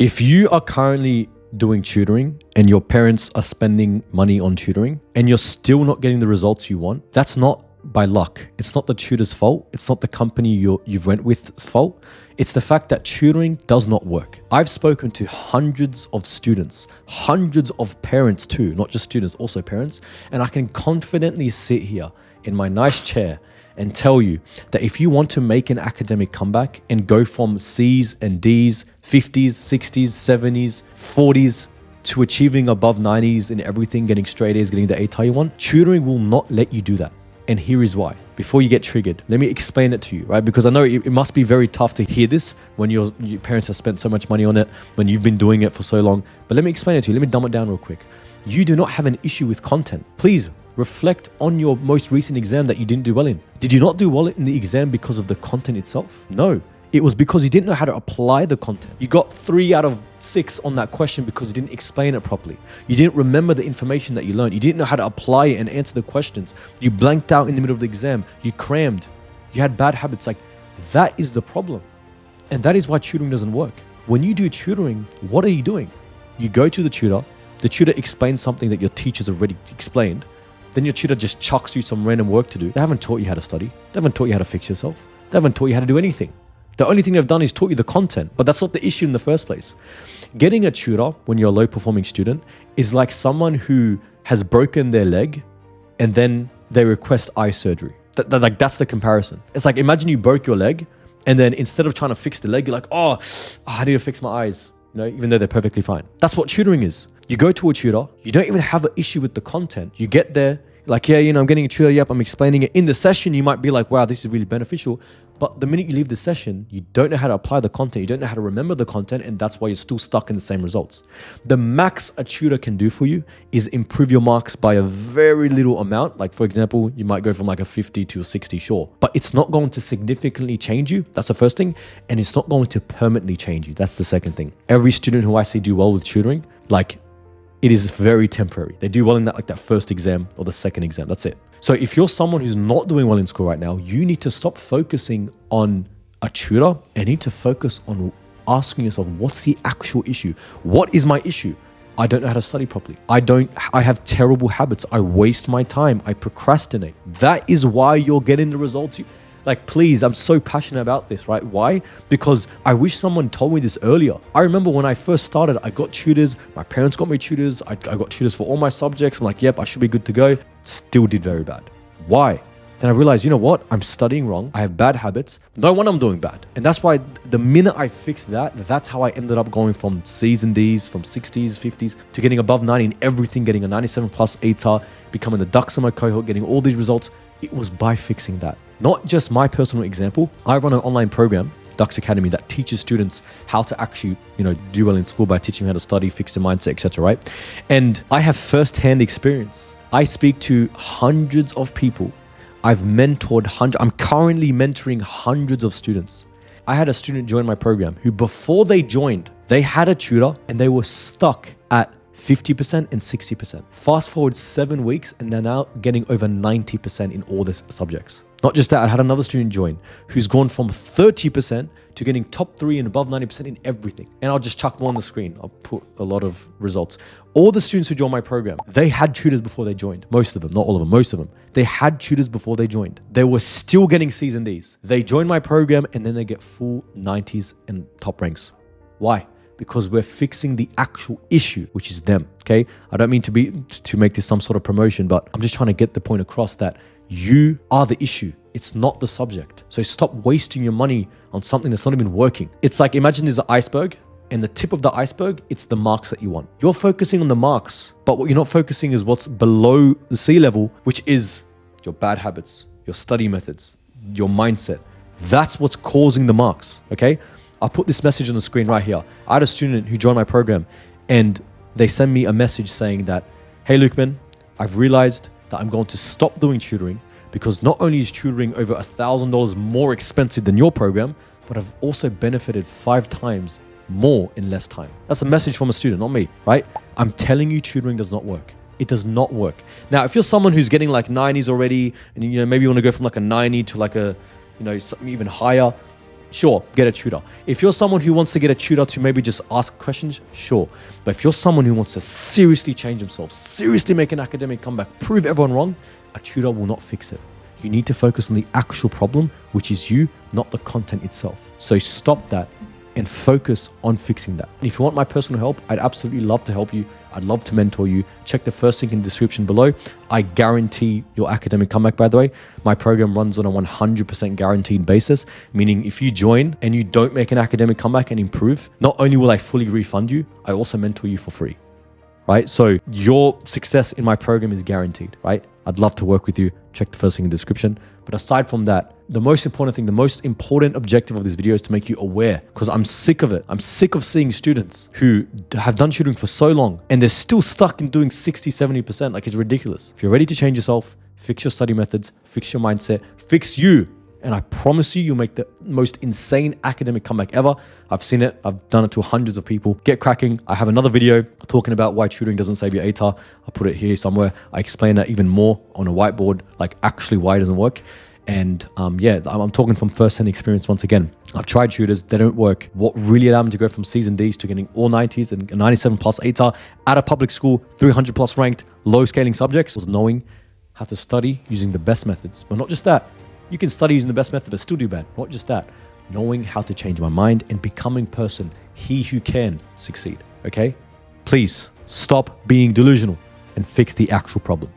If you are currently doing tutoring and your parents are spending money on tutoring and you're still not getting the results you want, that's not by luck. It's not the tutor's fault. It's not the company you've went with's fault. It's the fact that tutoring does not work. I've spoken to hundreds of students, hundreds of parents too, not just students, also parents. And I can confidently sit here in my nice chair and tell you that if you want to make an academic comeback and go from C's and D's, 50s, 60s, 70s, 40s, to achieving above 90s in everything, getting straight A's, getting the A you want, tutoring will not let you do that. And here is why. Before you get triggered, let me explain it to you, right? Because I know it must be very tough to hear this when your parents have spent so much money on it, when you've been doing it for so long. But let me explain it to you. Let me dumb it down real quick. You do not have an issue with content. Please reflect on your most recent exam that you didn't do well in. Did you not do well in the exam because of the content itself? No. It was because you didn't know how to apply the content. You got 3 out of 6 on that question because you didn't explain it properly. You didn't remember the information that you learned. You didn't know how to apply it and answer the questions. You blanked out in the middle of the exam. You crammed. You had bad habits. Like, that is the problem. And that is why tutoring doesn't work. When you do tutoring, what are you doing? You go to the tutor explains something that your teacher's already explained. Then your tutor just chucks you some random work to do. They haven't taught you how to study. They haven't taught you how to fix yourself. They haven't taught you how to do anything. The only thing they've done is taught you the content, but that's not the issue in the first place. Getting a tutor when you're a low-performing student is like someone who has broken their leg and then they request eye surgery. That's the comparison. It's like, imagine you broke your leg and then instead of trying to fix the leg, you're like, I need to fix my eyes, even though they're perfectly fine. That's what tutoring is. You go to a tutor, you don't even have an issue with the content. You get there, like, I'm getting a tutor, yep, I'm explaining it. In the session, you might be like, wow, this is really beneficial. But the minute you leave the session, you don't know how to apply the content. You don't know how to remember the content. And that's why you're still stuck in the same results. The max a tutor can do for you is improve your marks by a very little amount. Like, for example, you might go from like a 50 to a 60, sure. But it's not going to significantly change you. That's the first thing. And it's not going to permanently change you. That's the second thing. Every student who I see do well with tutoring, it is very temporary. They do well in that first exam or the second exam. That's it. So if you're someone who's not doing well in school right now, you need to stop focusing on a tutor and need to focus on asking yourself, what's the actual issue? What is my issue? I don't know how to study properly. I have terrible habits. I waste my time. I procrastinate. That is why you're getting the results. Please, I'm so passionate about this, right? Why? Because I wish someone told me this earlier. I remember when I first started, I got tutors. My parents got me tutors. I got tutors for all my subjects. I'm like, yep, I should be good to go. Still did very bad. Why? Then I realized, you know what? I'm studying wrong. I have bad habits. No wonder I'm doing bad. And that's why the minute I fixed that, that's how I ended up going from C's and D's, from 60s, 50s, to getting above 90 in everything, getting a 97 plus ATAR, becoming the Dux in my cohort, getting all these results. It was by fixing that. Not just my personal example. I run an online program, Dux Academy, that teaches students how to actually, do well in school by teaching them how to study, fix their mindset, etc. Right? And I have first-hand experience. I speak to hundreds of people. I've mentored hundreds. I'm currently mentoring hundreds of students. I had a student join my program who, before they joined, they had a tutor and they were stuck at 50% and 60%. Fast forward 7 weeks and they're now getting over 90% in all the subjects. Not just that, I had another student join who's gone from 30% to getting top 3 and above 90% in everything. And I'll just chuck them on the screen. I'll put a lot of results. All the students who joined my program, they had tutors before they joined. Most of them, not all of them, most of them. They had tutors before they joined. They were still getting C's and D's. They joined my program and then they get full 90s and top ranks. Why? Because we're fixing the actual issue, which is them, okay? I don't mean to make this some sort of promotion, but I'm just trying to get the point across that you are the issue. It's not the subject. So stop wasting your money on something that's not even working. It's like, imagine there's an iceberg and the tip of the iceberg, it's the marks that you want. You're focusing on the marks, but what you're not focusing is what's below the sea level, which is your bad habits, your study methods, your mindset. That's what's causing the marks, okay? I'll put this message on the screen right here. I had a student who joined my program and they sent me a message saying that, hey, Lukeman, I've realized that I'm going to stop doing tutoring because not only is tutoring over $1,000 more expensive than your program, but I've also benefited 5 times more in less time. That's a message from a student, not me, right? I'm telling you, tutoring does not work. It does not work. Now, if you're someone who's getting like 90s already, and maybe you want to go from like a 90 to like a, something even higher, sure, get a tutor. If you're someone who wants to get a tutor to maybe just ask questions, sure. But if you're someone who wants to seriously change themselves, seriously make an academic comeback, prove everyone wrong, a tutor will not fix it. You need to focus on the actual problem, which is you, not the content itself. So stop that and focus on fixing that. And if you want my personal help, I'd absolutely love to help you. I'd love to mentor you. Check the first link in the description below. I guarantee your academic comeback, by the way. My program runs on a 100% guaranteed basis, meaning if you join and you don't make an academic comeback and improve, not only will I fully refund you, I also mentor you for free, right? So your success in my program is guaranteed, right? I'd love to work with you. Check the first link in the description. But aside from that, the most important thing, the most important objective of this video is to make you aware, because I'm sick of it. I'm sick of seeing students who have done tutoring for so long and they're still stuck in doing 60, 70%. Like, it's ridiculous. If you're ready to change yourself, fix your study methods, fix your mindset, fix you, and I promise you, you'll make the most insane academic comeback ever. I've seen it. I've done it to hundreds of people. Get cracking. I have another video talking about why tutoring doesn't save your ATAR. I'll put it here somewhere. I explain that even more on a whiteboard, like actually why it doesn't work. And yeah, I'm talking from first-hand experience once again. I've tried tutors. They don't work. What really allowed me to go from C's and D's to getting all 90s and 97 plus ATAR at a public school, 300 plus ranked, low scaling subjects was knowing how to study using the best methods. But not just that. You can study using the best method but still do bad. Not just that. Knowing how to change my mind and becoming person, he who can succeed. Okay? Please stop being delusional and fix the actual problem.